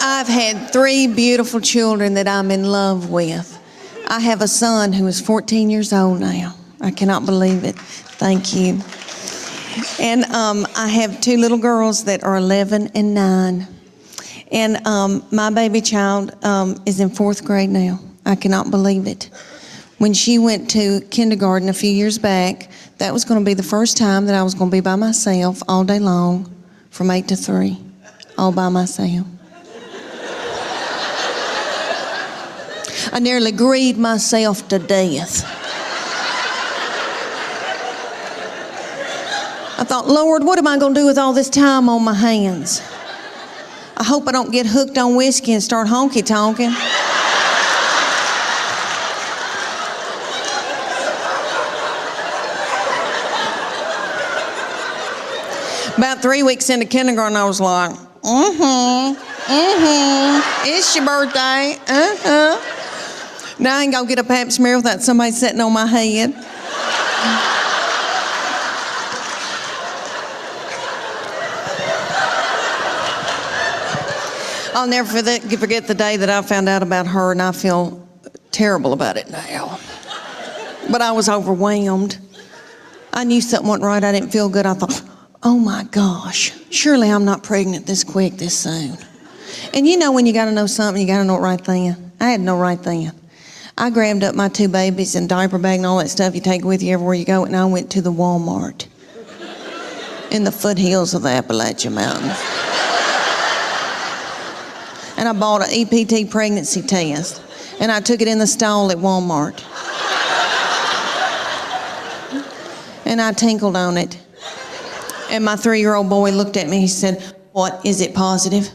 I've had 3 beautiful children that I'm in love with. I have a son who is 14 years old now. I cannot believe it. Thank you. And I have 2 little girls that are 11 and 9. And my baby child is in 4th grade now. I cannot believe it. When she went to kindergarten a few years back, that was going to be the first time that I was going to be by myself all day long from 8 to 3, all by myself. I nearly grieved myself to death. I thought, Lord, what am I going to do with all this time on my hands? I hope I don't get hooked on whiskey and start honky-tonking. About 3 weeks into kindergarten, I was like, it's your birthday, Now I ain't gonna get a pap smear without somebody sitting on my head. I'll never forget the day that I found out about her, and I feel terrible about it now. But I was overwhelmed. I knew something wasn't right. I didn't feel good. I thought, oh my gosh, surely I'm not pregnant this quick, this soon. And you know when you gotta know something, you gotta know it right then. I had no right then. I grabbed up my 2 babies and diaper bag and all that stuff you take with you everywhere you go, and I went to the Walmart in the foothills of the Appalachian Mountains. And I bought an EPT pregnancy test, and I took it in the stall at Walmart. And I tinkled on it. And my 3-year-old boy looked at me, he said, "What, is it positive?"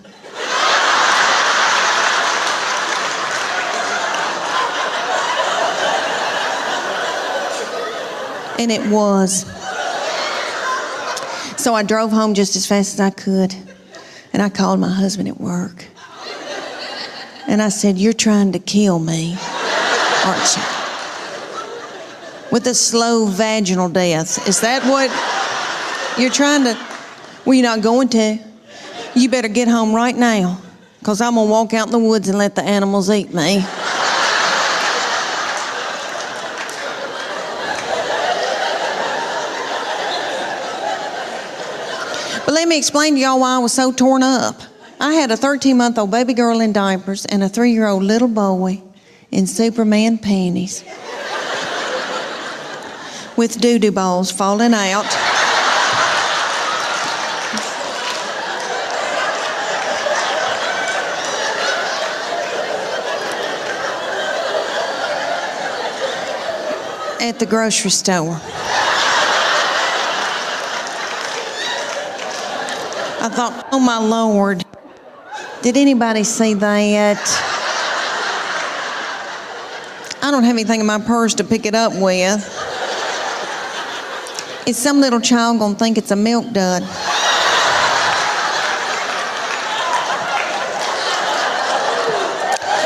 And it was. So I drove home just as fast as I could, and I called my husband at work. And I said, "You're trying to kill me, aren't you? With a slow vaginal death. Is that what you're trying to?" "Well, you're not going to. You better get home right now, because I'm going to walk out in the woods and let the animals eat me." But let me explain to y'all why I was so torn up. I had a 13-month-old baby girl in diapers and a 3-year-old little boy in Superman panties with doo-doo balls falling out. At the grocery store. I thought, oh my Lord, did anybody see that? I don't have anything in my purse to pick it up with. Is some little child gonna think it's a milk dud?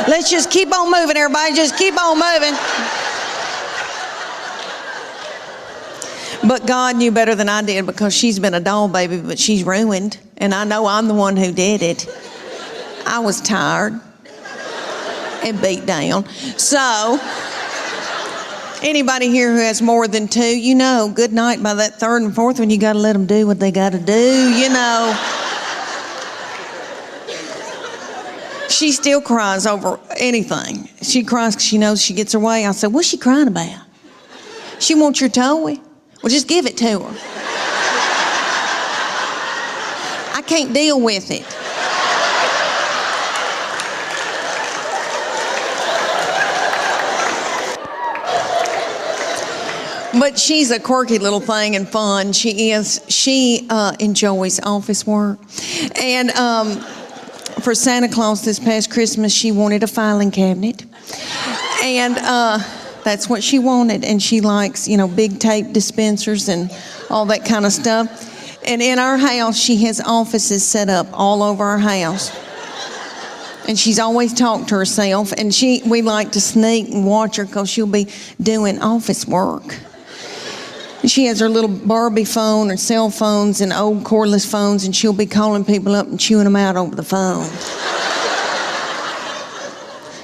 Let's just keep on moving, everybody. Just keep on moving. But God knew better than I did, because she's been a doll baby, but she's ruined. And I know I'm the one who did it. I was tired and beat down. So, anybody here who has more than 2, you know, good night by that 3rd and 4th one, you gotta let them do what they gotta do, you know. She still cries over anything. She cries because she knows she gets her way. I said, "What's she crying about?" "She wants your toy." "Well, just give it to her." "I can't deal with it." But she's a quirky little thing and fun. She is. She enjoys office work. And for Santa Claus this past Christmas, she wanted a filing cabinet. And that's what she wanted. And she likes, you know, big tape dispensers and all that kind of stuff. And in our house, she has offices set up all over our house. And she's always talked to herself. And we like to sneak and watch her, because she'll be doing office work. She has her little Barbie phone or cell phones and old cordless phones, and she'll be calling people up and chewing them out over the phone.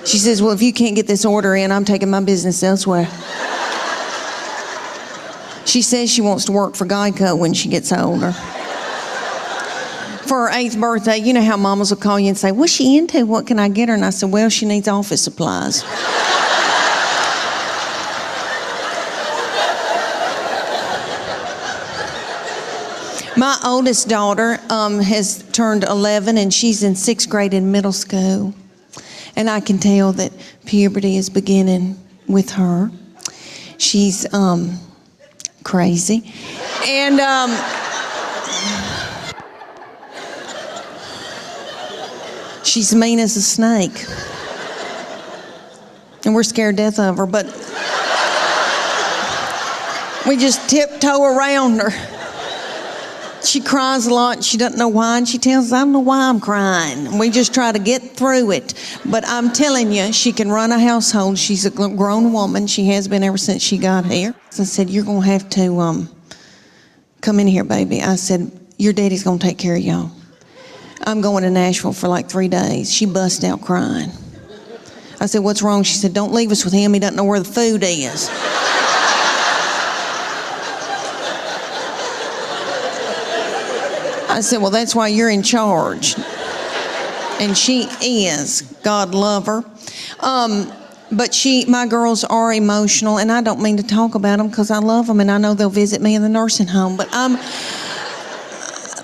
She says, well, if you can't get this order in, I'm taking my business elsewhere. She says she wants to work for Geico when she gets older. For her 8th birthday, you know how mamas will call you and say, what's she into? What can I get her? And I said, well, she needs office supplies. My oldest daughter has turned 11, and she's in 6th grade in middle school. And I can tell that puberty is beginning with her. She's crazy. And she's mean as a snake. And we're scared to death of her, but we just tiptoe around her. She cries a lot, and she doesn't know why, and she tells us, I don't know why I'm crying. And we just try to get through it. But I'm telling you, she can run a household. She's a grown woman. She has been ever since she got here. So I said, you're going to have to come in here, baby. I said, your daddy's going to take care of y'all. I'm going to Nashville for like 3 days. She bust out crying. I said, what's wrong? She said, don't leave us with him. He doesn't know where the food is. I said, well, that's why you're in charge. And she is. God love her. But my girls are emotional, and I don't mean to talk about them because I love them, and I know they'll visit me in the nursing home. But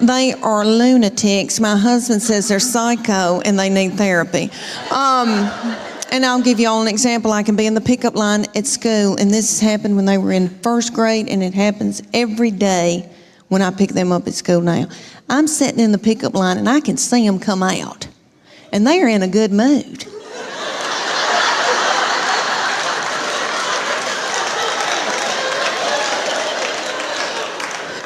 they are lunatics. My husband says they're psycho, and they need therapy. And I'll give you all an example. I can be in the pickup line at school, and this happened when they were in 1st grade, and it happens every day when I pick them up at school now. I'm sitting in the pickup line, and I can see them come out, and they are in a good mood.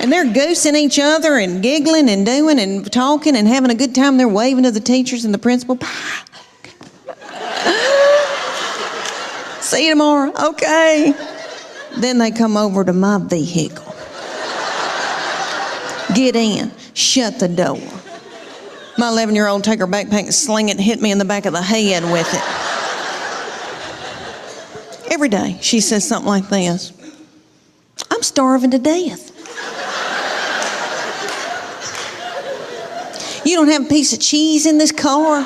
And they're goosing each other and giggling and doing and talking and having a good time. They're waving to the teachers and the principal. See you tomorrow. Okay. Then they come over to my vehicle. Get in. Shut the door. My 11-year-old take her backpack and sling it and hit me in the back of the head with it. Every day she says something like this. I'm starving to death. You don't have a piece of cheese in this car?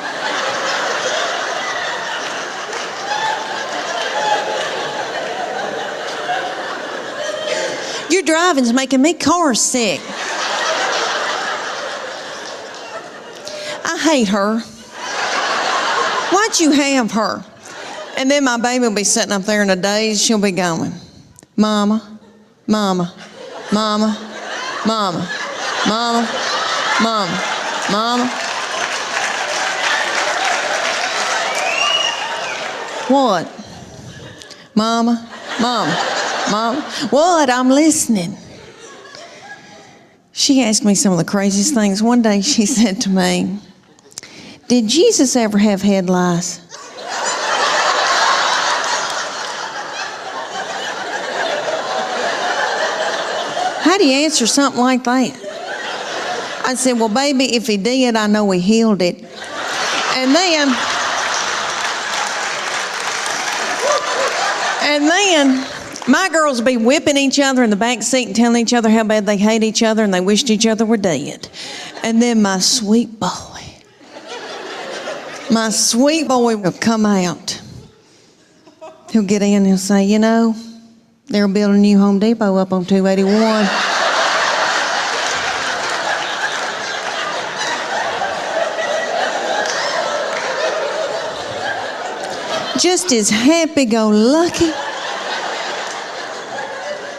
Your driving's making me car sick. I hate her. Why'd you have her? And then my baby will be sitting up there in a daze. She'll be going, Mama, Mama, Mama, Mama, Mama, Mama, Mama. What? Mama, Mama, Mama. What? I'm listening. She asked me some of the craziest things. One day she said to me, did Jesus ever have head lice? How do you answer something like that? I said, well, baby, if he did, I know he healed it. And then my girls be whipping each other in the back seat and telling each other how bad they hate each other and they wished each other were dead. And then my sweet boy will come out. He'll get in and he'll say, you know, they're building a new Home Depot up on 281. Just as happy-go-lucky.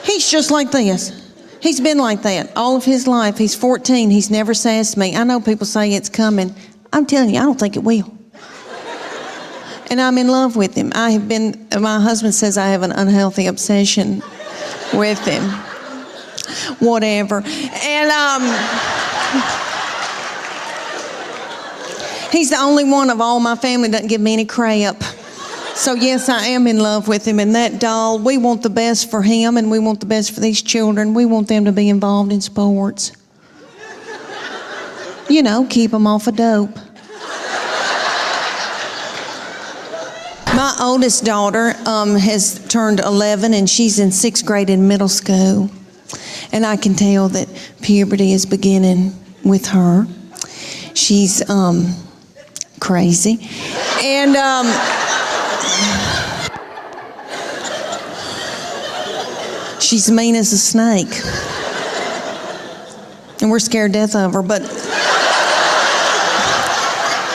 He's just like this. He's been like that all of his life. He's 14. He's never sassed me. I know people say it's coming. I'm telling you, I don't think it will. And I'm in love with him. My husband says I have an unhealthy obsession with him. Whatever. And he's the only one of all my family that doesn't give me any crap. So yes, I am in love with him. And that doll, we want the best for him and we want the best for these children. We want them to be involved in sports. You know, keep them off of dope. My oldest daughter has turned 11, and she's in 6th grade in middle school. And I can tell that puberty is beginning with her. She's crazy. And she's mean as a snake. And we're scared to death of her, but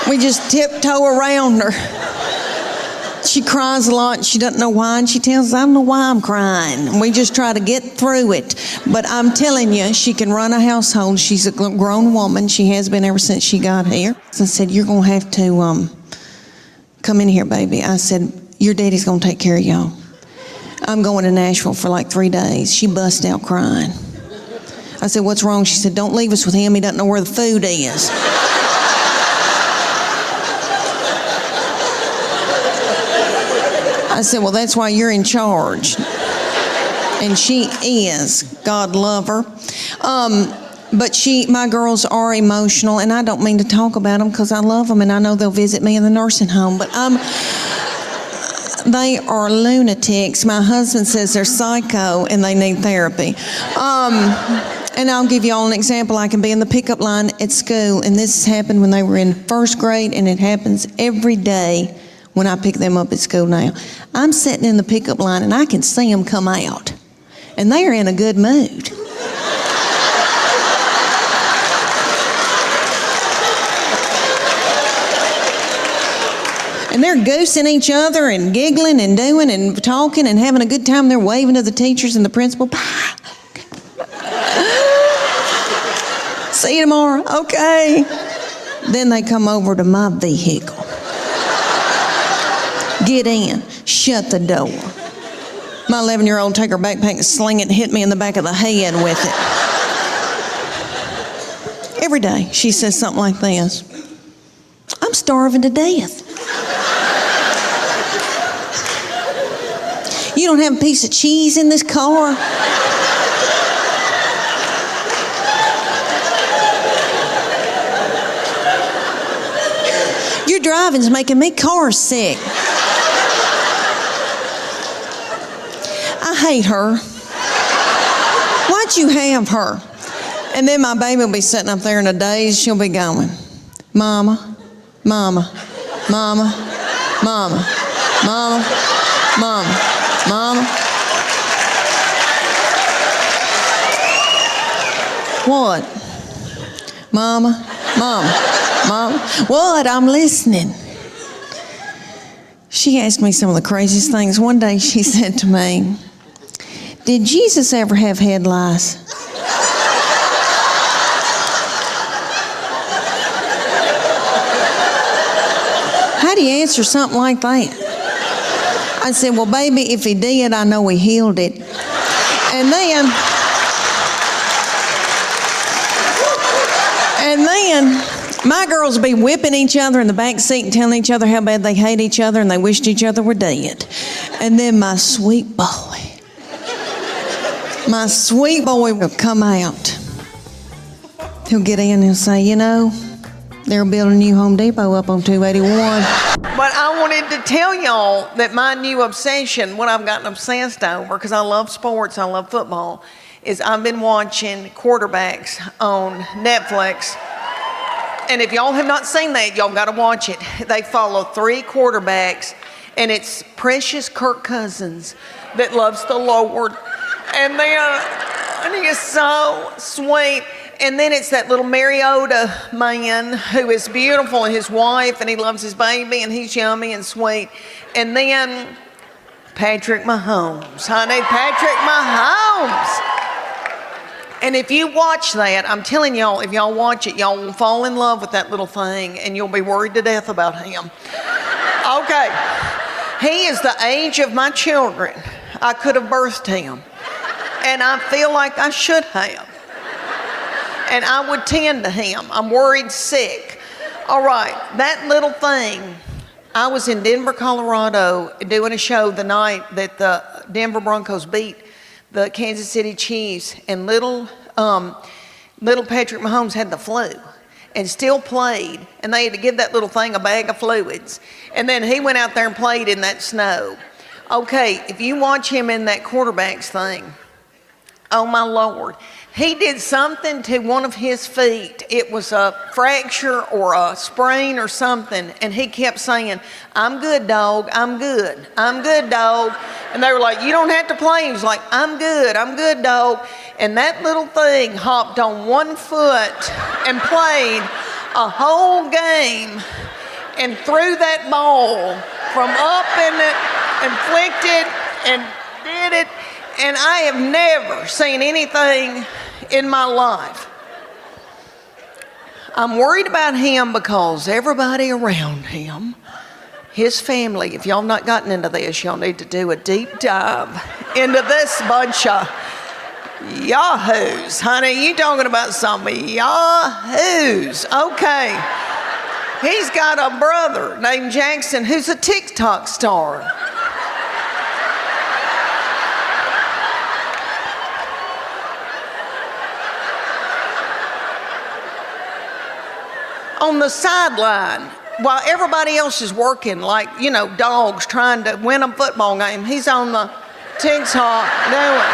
we just tiptoe around her. She cries a lot, and she doesn't know why, and she tells us, I don't know why I'm crying. And we just try to get through it. But I'm telling you, she can run a household. She's a grown woman. She has been ever since she got here. So I said, you're going to have to come in here, baby. I said, your daddy's going to take care of y'all. I'm going to Nashville for like 3 days. She bust out crying. I said, what's wrong? She said, don't leave us with him. He doesn't know where the food is. I said, well, that's why you're in charge. And she is. God love her. But my girls are emotional, and I don't mean to talk about them because I love them, and I know they'll visit me in the nursing home. But they are lunatics. My husband says they're psycho, and they need therapy. And I'll give you all an example. I can be in the pickup line at school, and this happened when they were in 1st grade, and it happens every day when I pick them up at school now. I'm sitting in the pickup line, and I can see them come out, and they are in a good mood. And they're goosing each other and giggling and doing and talking and having a good time. They're waving to the teachers and the principal. See you tomorrow. Okay. Then they come over to my vehicle. Get in. Shut the door. My 11-year-old take her backpack and sling it and hit me in the back of the head with it. Every day she says something like this. I'm starving to death. You don't have a piece of cheese in this car? Your driving's making me car sick. I hate her. Why'd you have her? And then my baby will be sitting up there in a daze. She'll be going, Mama, Mama, Mama, Mama, Mama, Mama, Mama. What? Mama, Mama, Mama. What? I'm listening. She asked me some of the craziest things. One day she said to me, did Jesus ever have head lice? How do you answer something like that? I said, well, baby, if he did, I know he healed it. And then my girls would be whipping each other in the back seat and telling each other how bad they hate each other and they wished each other were dead. And then my sweet boy will come out. He'll get in and say, you know, they're building a new Home Depot up on 281. But I wanted to tell y'all that my new obsession, what I've gotten obsessed over, because I love sports, I love football, is I've been watching quarterbacks on Netflix. And if y'all have not seen that, y'all got to watch it. They follow 3 quarterbacks, and it's precious Kirk Cousins that loves the Lord. And he is so sweet. And then it's that little Mariota man who is beautiful, and his wife, and he loves his baby, and he's yummy and sweet. And then Patrick Mahomes, honey, Patrick Mahomes. And if you watch that, I'm telling y'all, if y'all watch it, y'all will fall in love with that little thing, and you'll be worried to death about him. Okay, he is the age of my children. I could have birthed him, and I feel like I should have. And I would tend to him. I'm worried sick. All right, that little thing. I was in Denver, Colorado, doing a show the night that the Denver Broncos beat the Kansas City Chiefs, and little Patrick Mahomes had the flu. and still played. And they had to give that little thing a bag of fluids. And then he went out there and played in that snow. Okay, if you watch him in that quarterback's thing, oh my Lord, he did something to one of his feet. It was a fracture or a sprain or something, and he kept saying, "I'm good, dog, I'm good, I'm good, dog." And they were like, "You don't have to play." He was like, I'm good, dog." And that little thing hopped on one foot and played a whole game and threw that ball from up and flicked it and did it. And I have never seen anything in my life. I'm worried about him because everybody around him, his family, if y'all not gotten into this, y'all need to do a deep dive into this bunch of yahoos. Honey, you talking about some yahoos. Okay. He's got a brother named Jackson who's a TikTok star. On the sideline, while everybody else is working, like, you know, dogs trying to win a football game, he's on the TikTok doing.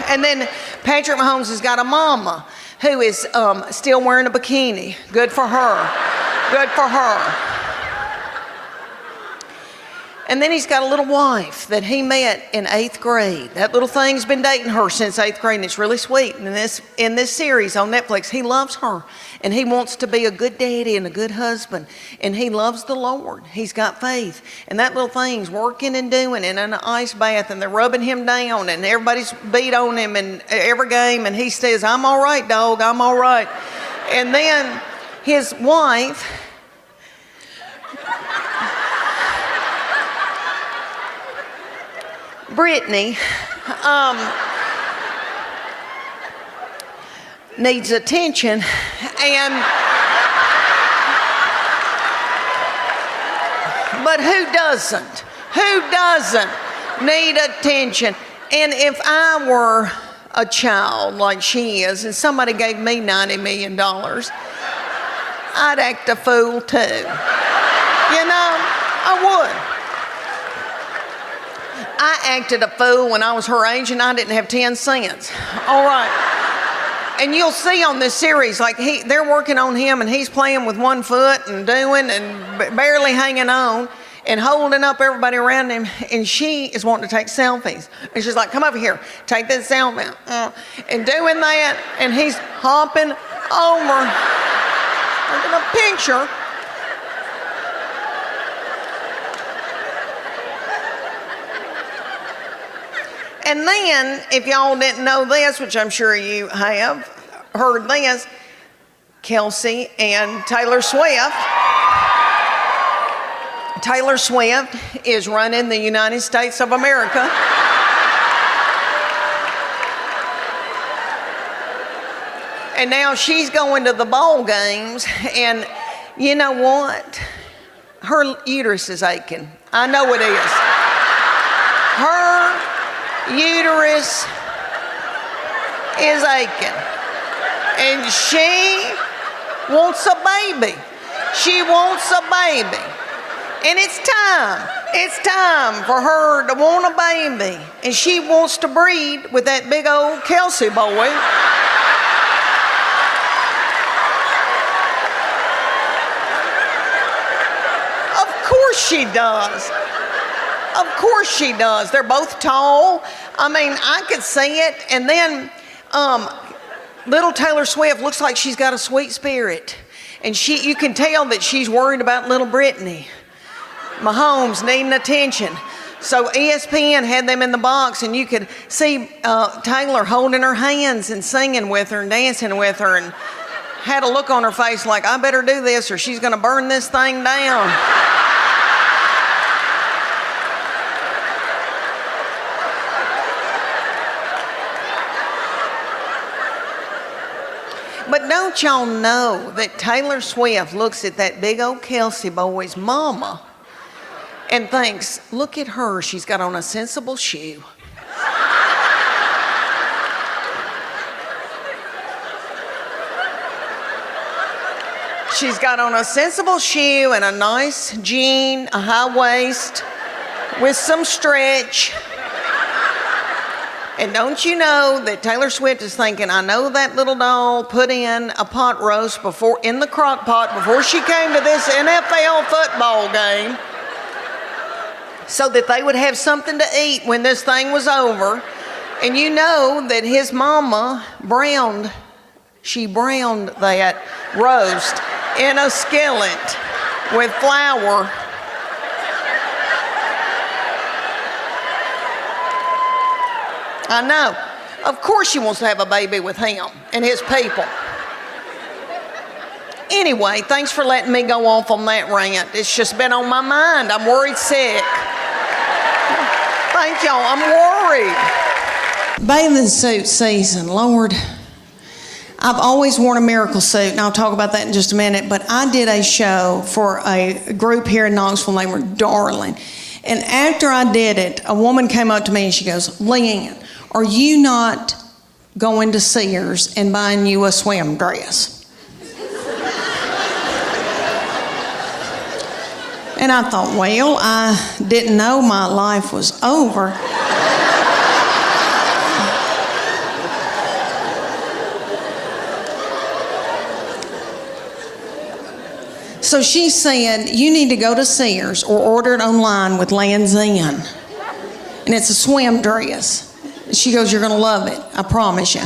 And then Patrick Mahomes has got a mama who is still wearing a bikini. Good for her. Good for her. And then he's got a little wife that he met in 8th grade. That little thing's been dating her since 8th grade, and it's really sweet. And in this series on Netflix, he loves her, and he wants to be a good daddy and a good husband, and he loves the Lord. He's got faith. And that little thing's working and doing in an ice bath, and they're rubbing him down, and everybody's beat on him in every game, and he says, "I'm all right, dog, I'm all right." And then his wife, Brittany, needs attention, but who doesn't? Who doesn't need attention? And if I were a child like she is, and somebody gave me $90 million, I'd act a fool too. You know, I would. I acted a fool when I was her age and I didn't have 10 cents. All right. And you'll see on this series, like they're working on him and he's playing with one foot and doing and barely hanging on and holding up everybody around him. And she is wanting to take selfies. And she's like, "Come over here, take this selfie." And doing that, and he's hopping over, taking a picture. And then, if y'all didn't know this, which I'm sure you have heard this, Kelsey and Taylor Swift. Taylor Swift is running the United States of America. And now she's going to the ball games, and you know what? Her uterus is aching. I know it is. Her uterus is aching, and she wants a baby. She wants a baby, and it's time for her to want a baby, and she wants to breed with that big old Kelsey boy. Of course she does. Of course she does. They're both tall. I mean, I could see it. And then little Taylor Swift looks like she's got a sweet spirit. And you can tell that she's worried about little Brittany Mahomes needing attention. So ESPN had them in the box, and you could see Taylor holding her hands and singing with her and dancing with her, and had a look on her face like, "I better do this or she's going to burn this thing down." But don't y'all know that Taylor Swift looks at that big old Kelsey boy's mama and thinks, "Look at her, she's got on a sensible shoe." She's got on a sensible shoe and a nice jean, a high waist with some stretch. And don't you know that Taylor Swift is thinking, I know that little doll put in a pot roast in the crock pot before she came to this NFL football game so that they would have something to eat when this thing was over. And you know that his mama browned that roast in a skillet with flour. I know. Of course she wants to have a baby with him and his people. Anyway, thanks for letting me go off on that rant. It's just been on my mind. I'm worried sick. Thank y'all. I'm worried. Bathing suit season, Lord. I've always worn a miracle suit, and I'll talk about that in just a minute, but I did a show for a group here in Knoxville. They were darling. And after I did it, a woman came up to me and she goes, Leanne, are you not going to Sears and buying you a swim dress? And I thought, well, I didn't know my life was over. So she said, you need to go to Sears or order it online with Land's End. And it's a swim dress. She goes, you're going to love it, I promise you.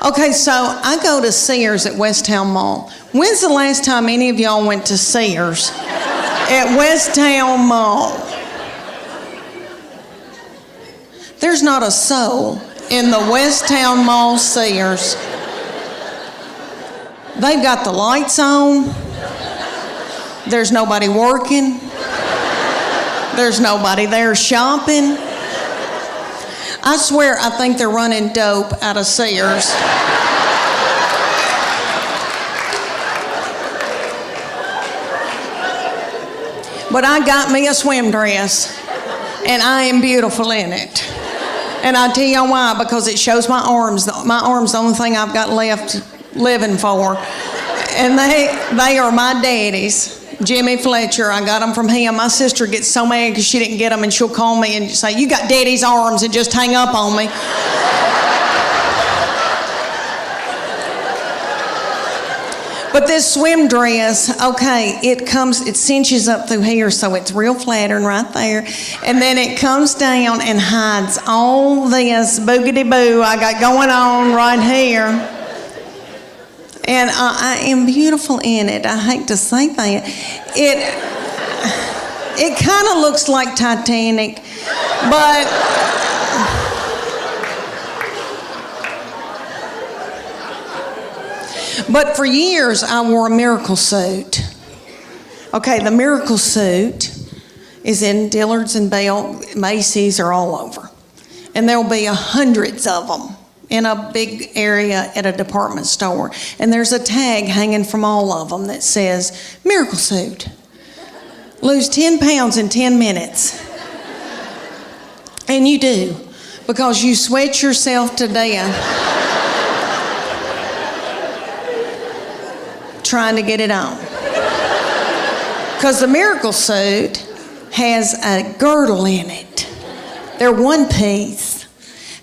Okay, so I go to Sears at Westtown Mall. When's the last time any of y'all went to Sears at Westtown Mall? There's not a soul in the Westtown Mall Sears. They've got the lights on. There's nobody working. There's nobody there shopping. I swear I think they're running dope out of Sears. But I got me a swim dress, and I am beautiful in it. And I'll tell you why, because it shows my arms. My arms, the only thing I've got left living for. And they are my daddy's. Jimmy Fletcher, I got them from him. My sister gets so mad because she didn't get them, and she'll call me and say, you got daddy's arms, and just hang up on me. But this swim dress, okay, it cinches up through here, so it's real flattering right there. And then it comes down and hides all this boogity-boo I got going on right here. And I am beautiful in it. I hate to say that. It kind of looks like Titanic, but for years I wore a miracle suit. Okay, the miracle suit is in Dillard's and Bell, Macy's, are all over. And there'll be hundreds of them in a big area at a department store. And there's a tag hanging from all of them that says, miracle suit. Lose 10 pounds in 10 minutes. And you do, because you sweat yourself to death trying to get it on. Because the miracle suit has a girdle in it. They're one piece.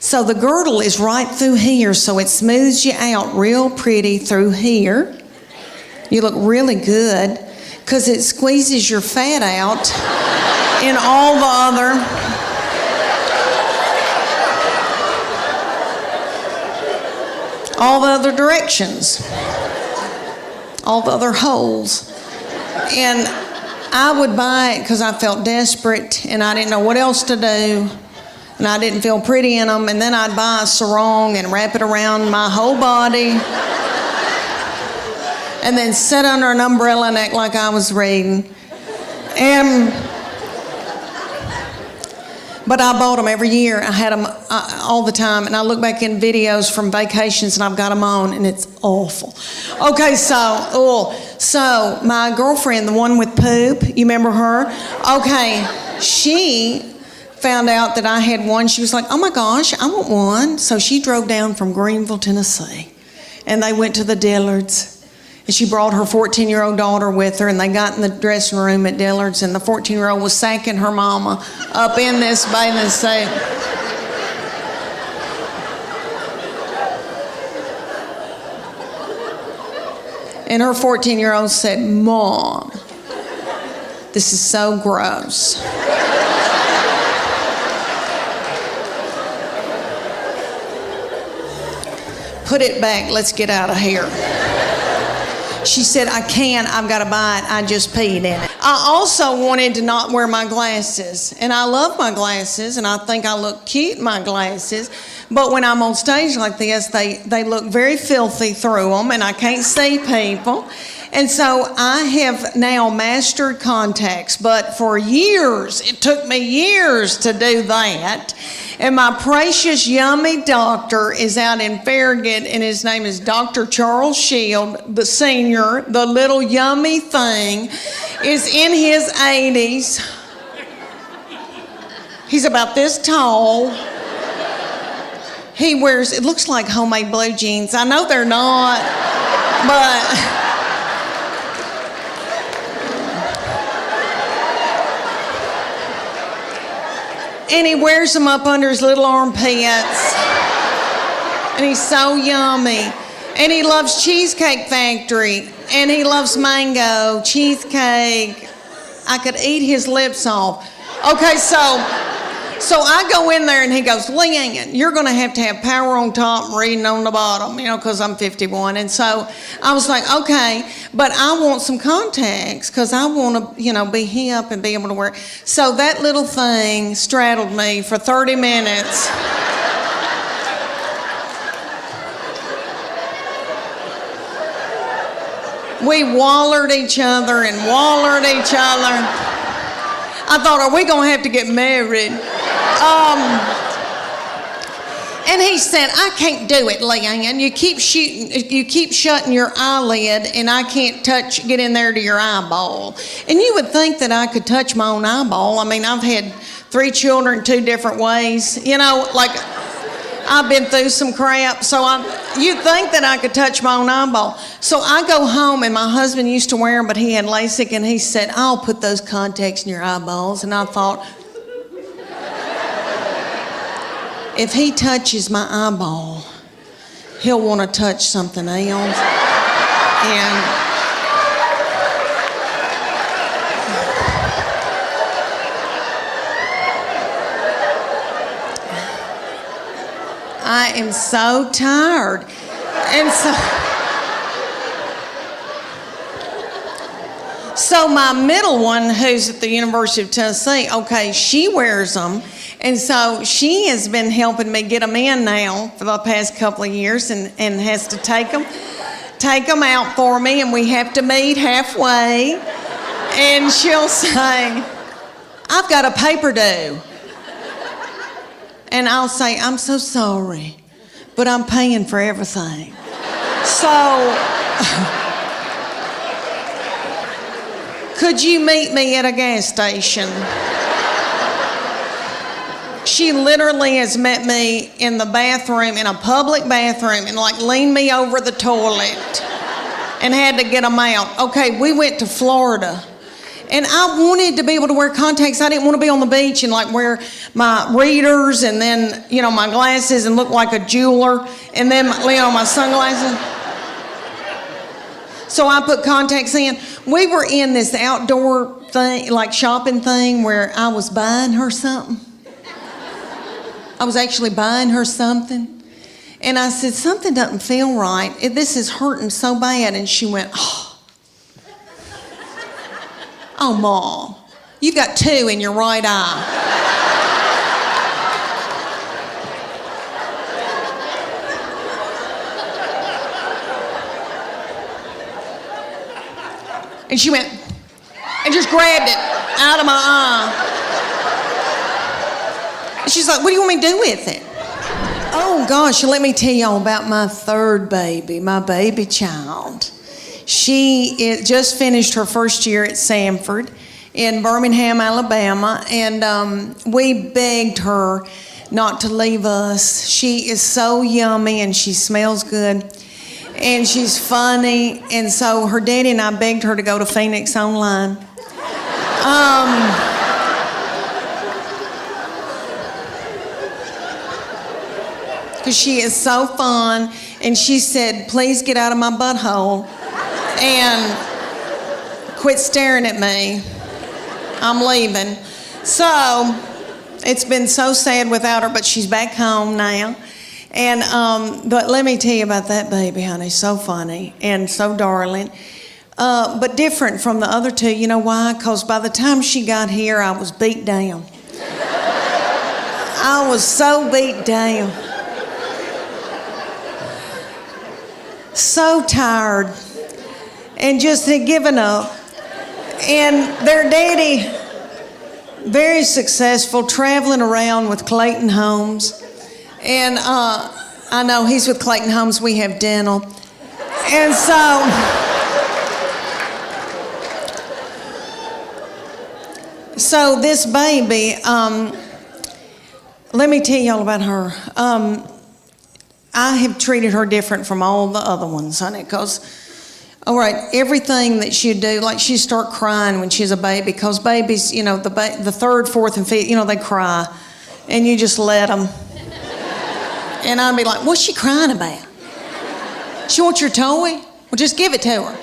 So the girdle is right through here, so it smooths you out real pretty through here. You look really good because it squeezes your fat out in all the other directions, all the other holes. And I would buy it because I felt desperate and I didn't know what else to do. And I didn't feel pretty in them, and then I'd buy a sarong and wrap it around my whole body, and then sit under an umbrella and act like I was reading. But I bought them every year. I had them all the time, and I look back in videos from vacations, and I've got them on, and it's awful. Okay, so my girlfriend, the one with poop, you remember her? Okay, she found out that I had one. She was like, oh my gosh, I want one. So she drove down from Greenville, Tennessee, and they went to the Dillards. And she brought her 14-year-old daughter with her, and they got in the dressing room at Dillard's, and the 14-year-old was sacking her mama up in this bathing suit. And her 14-year-old said, "Mom, this is so gross." "Put it back, let's get out of here." She said, "I can't, I've got to buy it, I just peed in it." I also wanted to not wear my glasses, and I love my glasses, and I think I look cute in my glasses, but when I'm on stage like this, they look very filthy through them, and I can't see people. And so I have now mastered contacts, but for years, it took me years to do that. And my precious, yummy doctor is out in Farragut, and his name is Dr. Charles Shield, the senior. The little yummy thing is in his 80s. He's about this tall. He wears, it looks like homemade blue jeans. I know they're not, but... And he wears them up under his little armpits. And he's so yummy. And he loves Cheesecake Factory. And he loves mango, cheesecake. I could eat his lips off. Okay, so I go in there and he goes, "Leanne, you're going to have power on top and reading on the bottom," because I'm 51. And so I was like, okay, but I want some contacts because I want to, be hip and be able to wear. So that little thing straddled me for 30 minutes. We wallered each other and wallered each other. I thought, are we going to have to get married? And he said, "I can't do it, Leanne. You keep shutting your eyelid, and I can't get in there to your eyeball." And you would think that I could touch my own eyeball. I mean, I've had 3 children 2 different ways. I've been through some crap, so you'd think that I could touch my own eyeball. So I go home, and my husband used to wear them, but he had LASIK, and he said, "I'll put those contacts in your eyeballs." And I thought, if he touches my eyeball, he'll want to touch something else. And I am so tired. And so my middle one, who's at the University of Tennessee, okay, she wears them. And so she has been helping me get them in now for the past couple of years, and has to take them out for me, and we have to meet halfway. And she'll say, "I've got a paper due." And I'll say, "I'm so sorry, but I'm paying for everything." So, could you meet me at a gas station? She literally has met me in the bathroom, in a public bathroom, and leaned me over the toilet and had to get them out. Okay, we went to Florida, and I wanted to be able to wear contacts. I didn't want to be on the beach and wear my readers and then, my glasses and look like a jeweler and then, my sunglasses. So I put contacts in. We were in this outdoor thing, shopping thing, where I was buying her something. I was actually buying her something. And I said, "Something doesn't feel right. This is hurting so bad." And she went, "Oh, Mom, you've got 2 in your right eye." And she went and just grabbed it out of my eye. She's like, "What do you want me to do with it?" Oh gosh, let me tell y'all about my 3rd baby, my baby child. She just finished her first year at Sanford in Birmingham, Alabama, and we begged her not to leave us. She is so yummy and she smells good. and she's funny. And so her daddy and I begged her to go to Phoenix Online. Because she is so fun. And she said, please get out of my butthole and quit staring at me. I'm leaving. So it's been so sad without her, but she's back home now. And but let me tell you about that baby, honey. So funny and so darling. But different from the other two. You know why? Because by the time she got here, I was beat down. I was so beat down. So tired. And just had given up. And their daddy, very successful, traveling around with Clayton Homes. And I know he's with Clayton Homes, we have dental. And so this baby, let me tell y'all about her. I have treated her different from all the other ones, honey, because, all right, everything that she'd do, like she'd start crying when she's a baby, because babies, you know, the third, fourth, and fifth, you know, they cry, and you just let them. And I'd be like, what's she crying about? She wants your toy? Well, just give it to her.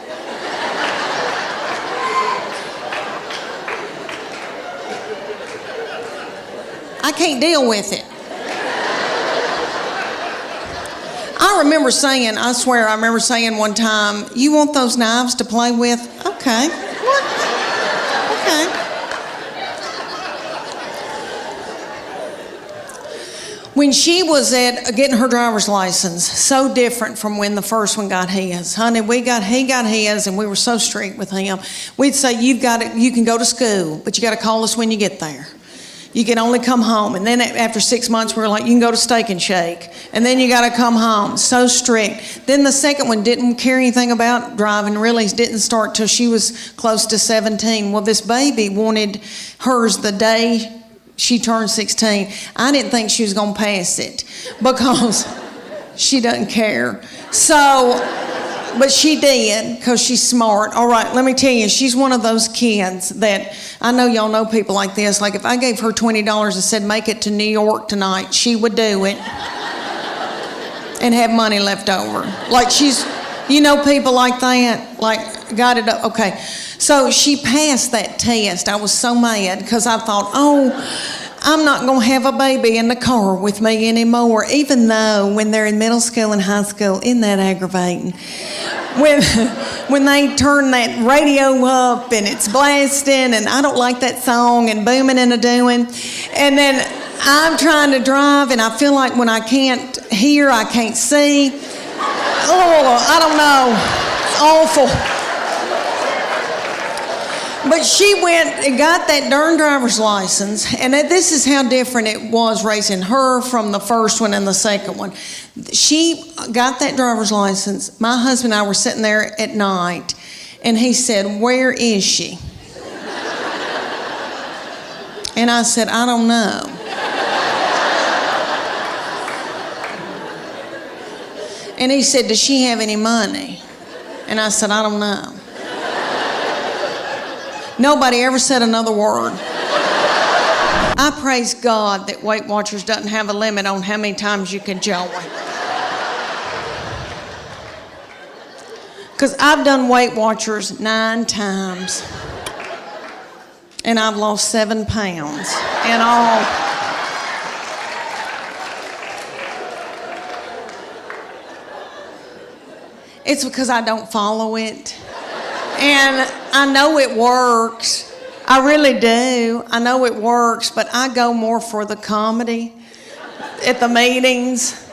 I can't deal with it. I remember saying, I swear, I remember saying one time, you want those knives to play with? Okay. What? Okay. When she was getting her driver's license, so different from when the first one got his. Honey, he got his, and we were so strict with him. We'd say, you can go to school, but you got to call us when you get there. You can only come home. And then after 6 months, we were like, you can go to Steak and Shake. And then you got to come home. So strict. Then the second one didn't care anything about driving, really didn't start till she was close to 17. Well, this baby wanted hers the day she turned 16. I didn't think she was going to pass it because she doesn't care. So... But she did, because she's smart. All right, let me tell you, she's one of those kids that, I know y'all know people like this, like if I gave her $20 and said, make it to New York tonight, she would do it and have money left over. Like she's, you know people like that? Like, got it up, okay. So she passed that test. I was so mad, because I thought, oh, I'm not going to have a baby in the car with me anymore, even though when they're in middle school and high school, isn't that aggravating? When they turn that radio up and it's blasting and I don't like that song and booming and a-doing, and then I'm trying to drive and I feel like when I can't hear, I can't see. Oh, I don't know. It's awful. But she went and got that darn driver's license, and this is how different it was raising her from the first one and the second one. She got that driver's license. My husband and I were sitting there at night, and he said, where is she? And I said, I don't know. And he said, does she have any money? And I said, I don't know. Nobody ever said another word. I praise God that Weight Watchers doesn't have a limit on how many times you can join. Because I've done Weight Watchers 9 times. And I've lost 7 pounds in all. It's because I don't follow it. And I know it works. I really do. I know it works, but I go more for the comedy at the meetings.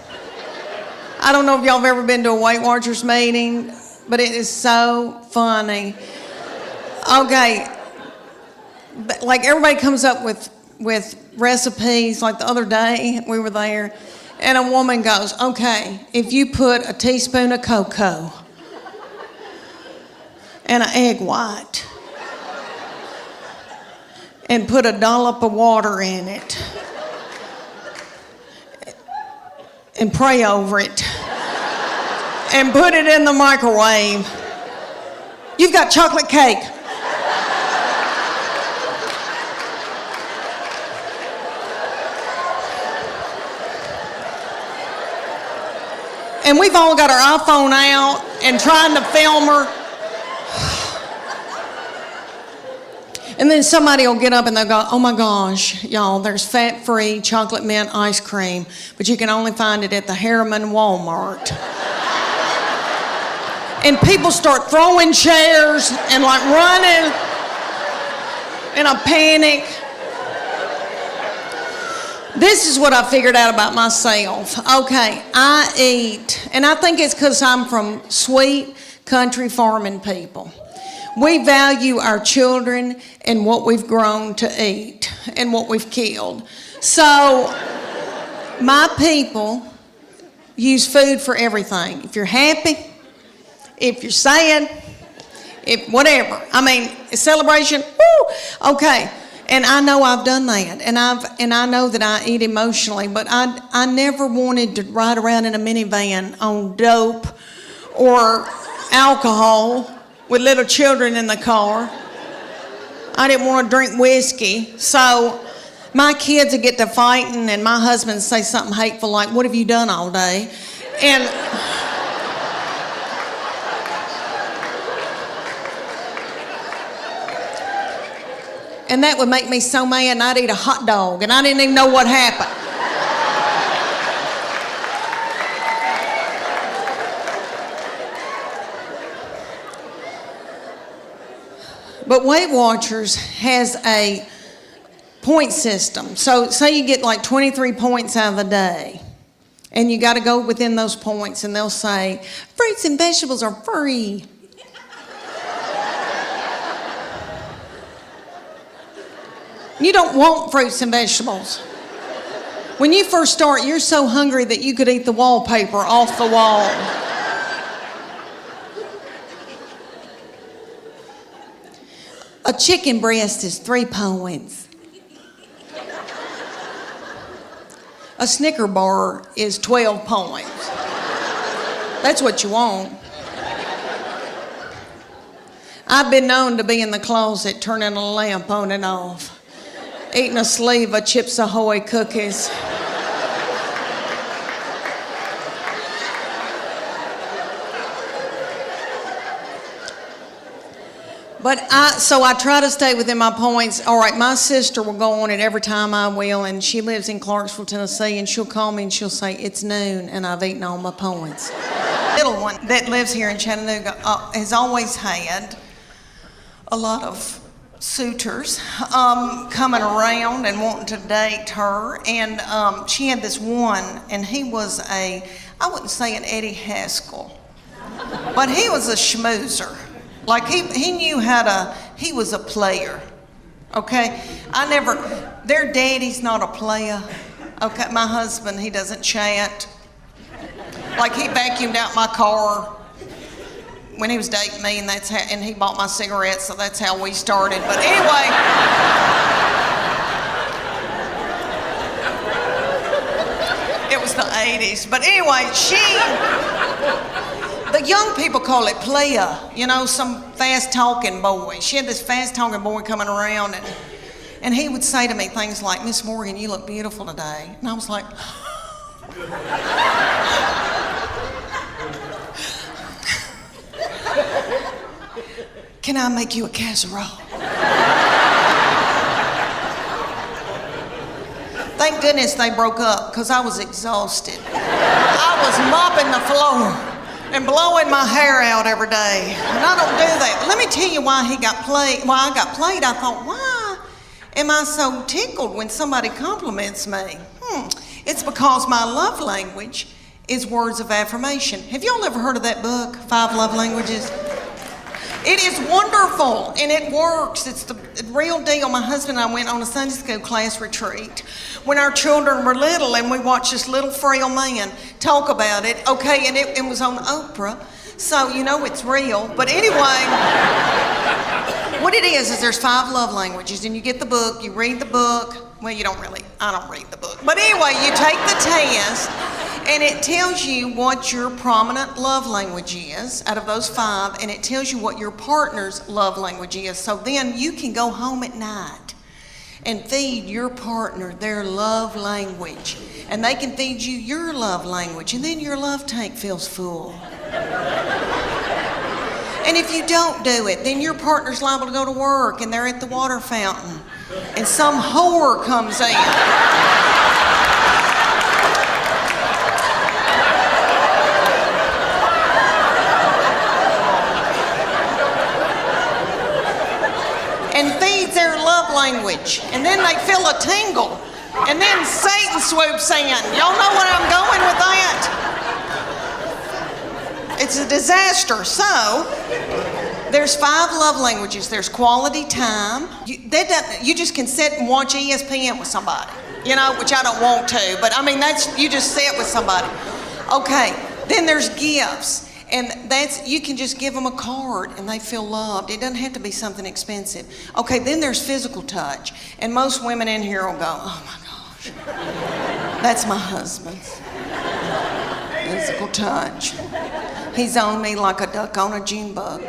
I don't know if y'all have ever been to a Weight Watchers meeting, but it is so funny. Okay, like everybody comes up with recipes. Like the other day, we were there, and a woman goes, okay, if you put a teaspoon of cocoa and an egg white and put a dollop of water in it and pray over it and put it in the microwave. You've got chocolate cake. And we've all got our iPhone out and trying to film her. And then somebody will get up and they'll go, oh my gosh, y'all, there's fat-free chocolate mint ice cream, but you can only find it at the Harriman Walmart. And people start throwing chairs and like running in a panic. This is what I figured out about myself. Okay, I eat, and I think it's because I'm from sweet country farming people. We value our children and what we've grown to eat and what we've killed. So my people use food for everything. If you're happy, if you're sad, if whatever. I mean, a celebration, woo, okay. And I know I've done that, and I know that I eat emotionally, but I never wanted to ride around in a minivan on dope or alcohol with little children in the car. I didn't want to drink whiskey, so my kids would get to fighting, and my husband would say something hateful like, "What have you done all day?" And that would make me so mad, and I'd eat a hot dog, and I didn't even know what happened. But Weight Watchers has a point system. So say you get like 23 points out of the day, and you got to go within those points, and they'll say, fruits and vegetables are free. You don't want fruits and vegetables. When you first start, you're so hungry that you could eat the wallpaper off the wall. A chicken breast is 3 points. A Snicker bar is 12 points. That's what you want. I've been known to be in the closet turning a lamp on and off, eating a sleeve of Chips Ahoy cookies. So I try to stay within my points. All right, my sister will go on it every time I will, and she lives in Clarksville, Tennessee, and she'll call me and she'll say, it's noon, and I've eaten all my points. Little one that lives here in Chattanooga has always had a lot of suitors coming around and wanting to date her, and she had this one, and he was I wouldn't say an Eddie Haskell, but he was a schmoozer. Like he knew he was a player, okay? Their daddy's not a player, okay? My husband, he doesn't chat. Like he vacuumed out my car when he was dating me, and he bought my cigarettes, so that's how we started. But anyway, it was the 80s. But anyway, the young people call it playa, some fast-talking boy. She had this fast-talking boy coming around, and he would say to me things like, Miss Morgan, you look beautiful today. And I was like, can I make you a casserole? Thank goodness they broke up, because I was exhausted. I was mopping the floor and blowing my hair out every day. And I don't do that. Let me tell you why I got played. I thought, why am I so tickled when somebody compliments me? It's because my love language is words of affirmation. Have y'all ever heard of that book, 5 Love Languages? It is wonderful, and it works. It's the real deal. My husband and I went on a Sunday school class retreat when our children were little, and we watched this little frail man talk about it, okay, and it was on Oprah, so it's real. But anyway, what it is there's 5 love languages, and you get the book, you read the book. Well, I don't read the book. But anyway, you take the test, And it tells you what your prominent love language is out of those 5, and it tells you what your partner's love language is. So then you can go home at night and feed your partner their love language. And they can feed you your love language, and then your love tank feels full. And if you don't do it, then your partner's liable to go to work and they're at the water fountain and some whore comes in. And feeds their love language. And then they feel a tingle. And then Satan swoops in. Y'all know where I'm going with that? It's a disaster. So, there's 5 love languages. There's quality time. You just can sit and watch ESPN with somebody, you know, which I don't want to, but I mean, you just sit with somebody. Okay, then there's gifts. And you can just give them a card and they feel loved. It doesn't have to be something expensive. Okay, then there's physical touch. And most women in here will go, oh my gosh, that's my husband's. Physical touch. He's on me like a duck on a June bug.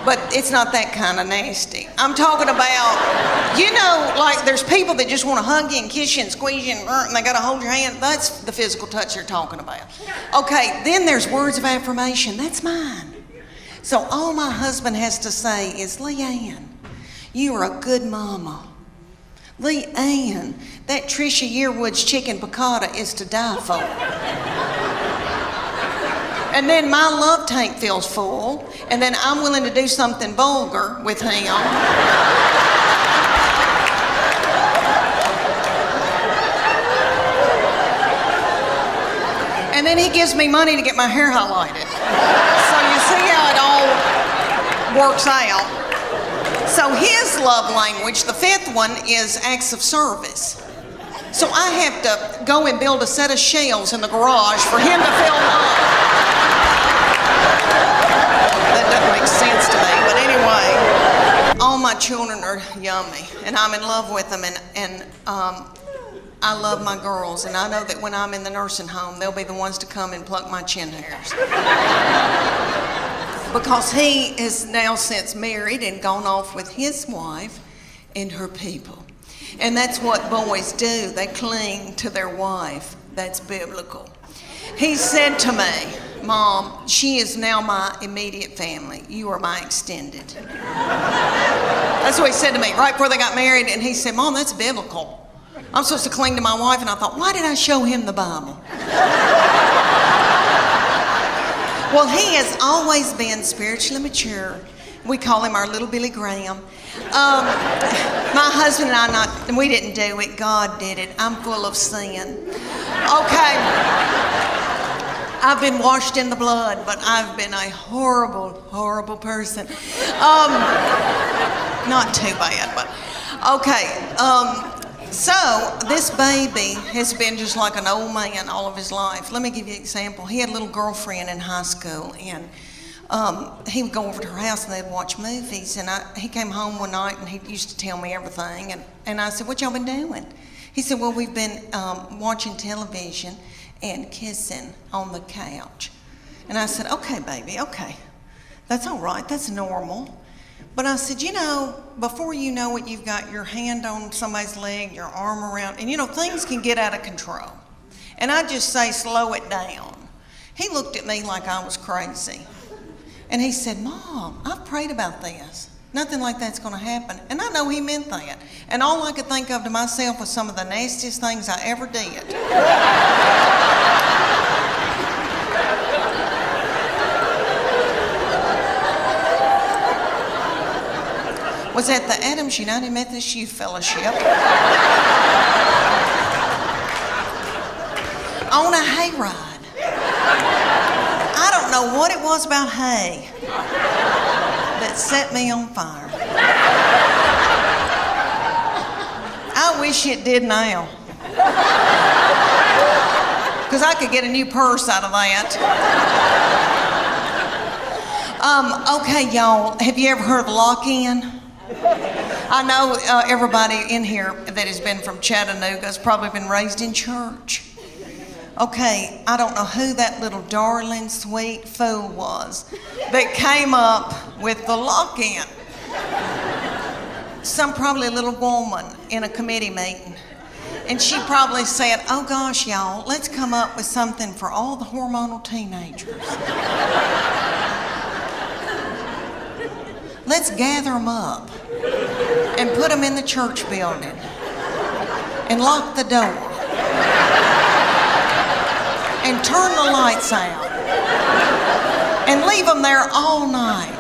But it's not that kind of nasty. I'm talking about, you know, like there's people that just want to hug you and kiss you and squeeze you and they got to hold your hand. That's the physical touch they're talking about. Okay, then there's words of affirmation. That's mine. So all my husband has to say is, Leanne, you are a good mama. Leanne, that Trisha Yearwood's chicken piccata is to die for. And then my love tank feels full, and then I'm willing to do something vulgar with him. And then he gives me money to get my hair highlighted. So you see how it all works out. So his love language, the 5th one, is acts of service. So I have to go and build a set of shelves in the garage for him to feel loved. That doesn't make sense to me, but anyway. All my children are yummy, and I'm in love with them, and I love my girls, and I know that when I'm in the nursing home, they'll be the ones to come and pluck my chin hairs. Because he is now since married and gone off with his wife and her people. And that's what boys do. They cling to their wife. That's biblical. He said to me, Mom, she is now my immediate family. You are my extended. That's what he said to me right before they got married. And he said, Mom, that's biblical. I'm supposed to cling to my wife. And I thought, why did I show him the Bible? Well, he has always been spiritually mature. We call him our little Billy Graham. My husband and we didn't do it. God did it. I'm full of sin. Okay. I've been washed in the blood, but I've been a horrible, horrible person. Not too bad, but okay. So this baby has been just like an old man all of his life. Let me give you an example. He had a little girlfriend in high school, and he would go over to her house and they'd watch movies. And he came home one night and he used to tell me everything. And I said, what y'all been doing? He said, well, we've been watching television and kissing on the couch. And I said, okay, baby, okay. That's all right, that's normal. But I said, you know, before you know it, you've got your hand on somebody's leg, your arm around, and you know, things can get out of control. And I just say, slow it down. He looked at me like I was crazy. And he said, Mom, I've prayed about this. Nothing like that's gonna happen. And I know he meant that. And all I could think of to myself was some of the nastiest things I ever did. Was at the Adams United Methodist Youth Fellowship on a hayride. I don't know what it was about hay that set me on fire. I wish it did now, because I could get a new purse out of that. Okay, y'all, have you ever heard of lock-in? I know everybody in here that has been from Chattanooga has probably been raised in church. Okay, I don't know who that little darling, sweet fool was that came up with the lock-in. Probably a little woman in a committee meeting. And she probably said, oh gosh, y'all, let's come up with something for all the hormonal teenagers. Let's gather them up and put them in the church building and lock the door and turn the lights out and leave them there all night.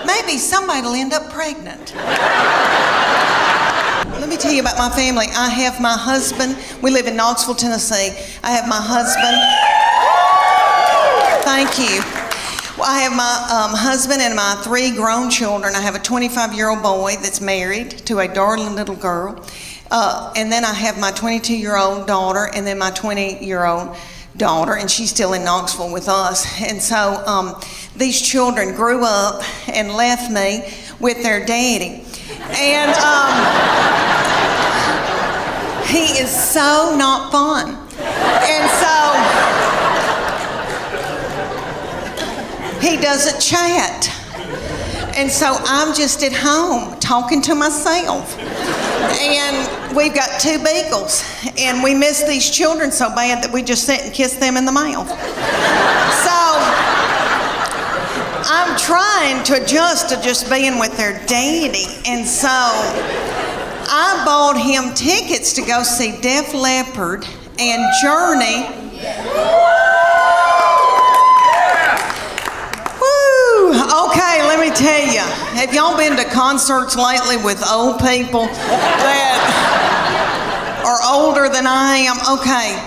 Maybe somebody will end up pregnant. Let me tell you about my family. I have my husband. We live in Knoxville, Tennessee. I have my husband. Thank you. Well, I have my husband and my 3 grown children. I have a 25-year-old boy that's married to a darling little girl. And then I have my 22-year-old daughter and then my 20-year-old daughter, and she's still in Knoxville with us. And so these children grew up and left me with their daddy. And he is so not fun. And so he doesn't chat. And so I'm just at home talking to myself. And we've got 2 beagles, and we miss these children so bad that we just sit and kiss them in the mouth. So I'm trying to adjust to just being with their daddy, and so I bought him tickets to go see Def Leppard and Journey. Okay, let me tell you. Have y'all been to concerts lately with old people that are older than I am? Okay,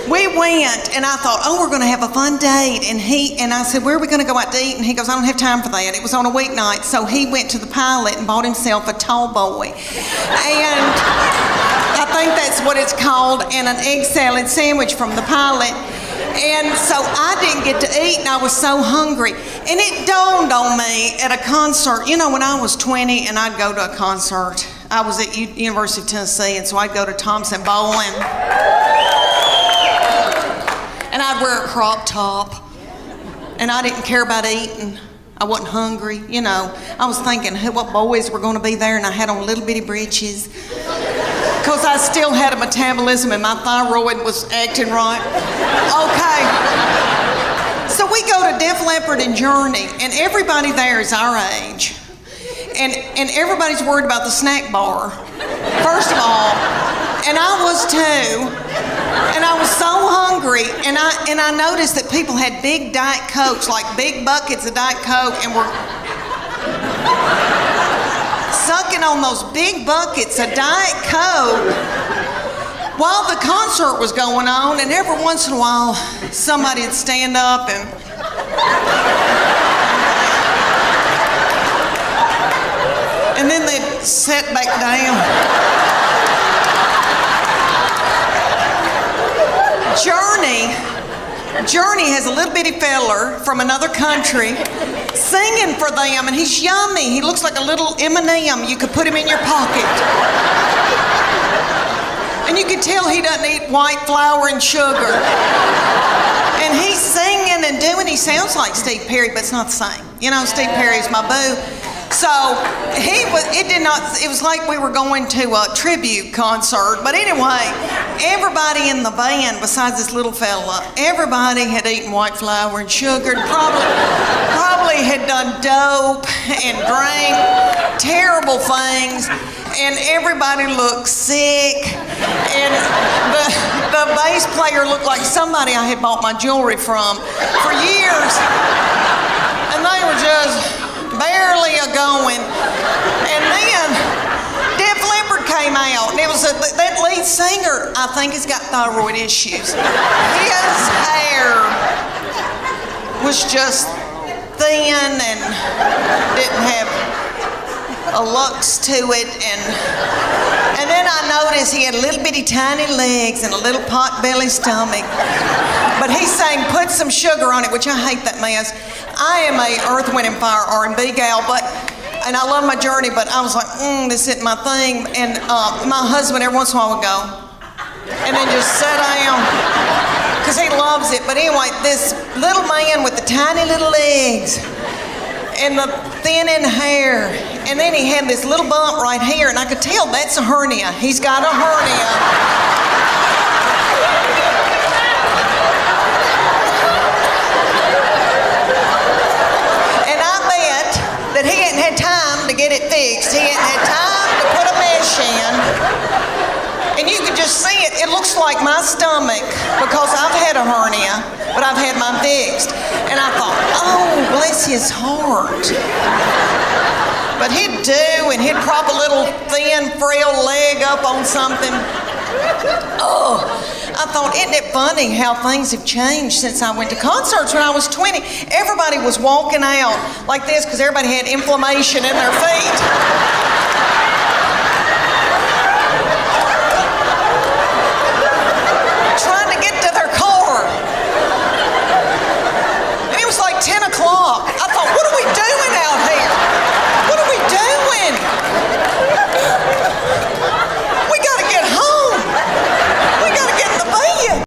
we went and I thought, oh, we're going to have a fun date. And I said, where are we going to go out to eat? And he goes, I don't have time for that. It was on a weeknight. So he went to the Pilot and bought himself a tall boy. And I think that's what it's called, and an egg salad sandwich from the Pilot. And so I didn't get to eat, and I was so hungry. And it dawned on me at a concert. You know, when I was 20 and I'd go to a concert, I was at University of Tennessee, and so I'd go to Thompson Bowling. And I'd wear a crop top. And I didn't care about eating. I wasn't hungry, you know. I was thinking what boys were going to be there, and I had on little bitty breeches. Because I still had a metabolism and my thyroid was acting right. Okay. So we go to Def Leppard and Journey, and everybody there is our age. And everybody's worried about the snack bar, first of all. And I was too. And I was so hungry, and I noticed that people had big Diet Cokes, like big buckets of Diet Coke, and were sucking on those big buckets of Diet Coke while the concert was going on. And every once in a while, somebody would stand up and then they'd sit back down. Journey has a little bitty feller from another country singing for them, and he's yummy. He looks like a little M&M. You could put him in your pocket. And you can tell he doesn't eat white flour and sugar. And he's singing and doing, he sounds like Steve Perry, but it's not the same. You know, Steve Perry's my boo. So it was like we were going to a tribute concert. But anyway, everybody in the band, besides this little fella, everybody had eaten white flour and sugar, and probably had done dope and drank terrible things, and everybody looked sick, and the bass player looked like somebody I had bought my jewelry from for years, and they were just barely a-going. And then Def Leppard came out, and it was that lead singer, I think, has got thyroid issues. His hair was just thin and didn't have a lux to it, and then I noticed he had little bitty tiny legs and a little pot belly stomach. But he's saying put some sugar on it, which I hate that mess. I am a Earth, Wind, and Fire R&B gal, and I love my Journey, but I was like, this isn't my thing. And my husband every once in a while would go, and then just sit down, because he loves it. But anyway, this little man with the tiny little legs and the thinning hair, and then he had this little bump right here, and I could tell that's a hernia. He's got a hernia. That he hadn't had time to get it fixed. He hadn't had time to put a mesh in. And you can just see it. It looks like my stomach because I've had a hernia, but I've had mine fixed. And I thought, oh, bless his heart. But he'd do, and he'd prop a little thin, frail leg up on something. Oh, I thought, isn't it funny how things have changed since I went to concerts when I was 20? Everybody was walking out like this because everybody had inflammation in their feet.